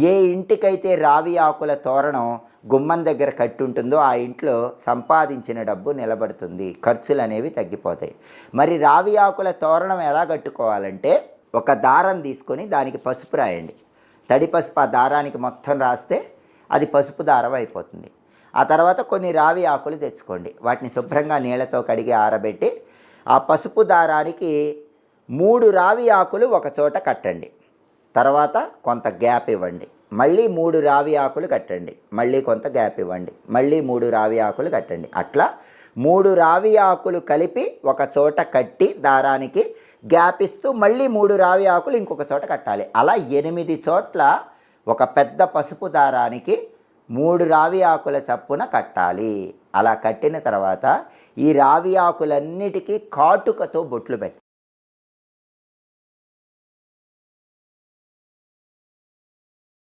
ఏ ఇంటికైతే రావి ఆకుల తోరణం గుమ్మం దగ్గర కట్టి ఉంటుందో ఆ ఇంట్లో సంపాదించిన డబ్బు నిలబడుతుంది, ఖర్చులు అనేవి తగ్గిపోతాయి. మరి రావి ఆకుల తోరణం ఎలా కట్టుకోవాలంటే, ఒక దారం తీసుకొని దానికి పసుపు రాయండి. తడి పసుపు ఆ దారానికి మొత్తం రాస్తే అది పసుపు దారం అయిపోతుంది. ఆ తర్వాత కొన్ని రావి ఆకులు తెచ్చుకోండి, వాటిని శుభ్రంగా నీళ్ళతో కడిగి ఆరబెట్టి ఆ పసుపు దారానికి 3 రావి ఆకులు ఒక చోట కట్టండి. తర్వాత కొంత గ్యాప్ ఇవ్వండి, మళ్ళీ 3 రావి ఆకులు కట్టండి, మళ్ళీ కొంత గ్యాప్ ఇవ్వండి, మళ్ళీ 3 రావి ఆకులు కట్టండి. అట్లా 3 రావి ఆకులు కలిపి ఒక చోట కట్టి దారానికి గ్యాప్ ఇస్తూ మళ్ళీ 3 రావి ఆకులు ఇంకొక చోట కట్టాలి. అలా 8 చోట్ల ఒక పెద్ద పసుపు దారానికి 3 రావి ఆకుల చప్పున కట్టాలి. అలా కట్టిన తర్వాత ఈ రావి ఆకులన్నిటికీ కాటుకతో బొట్లు పెట్టాలి.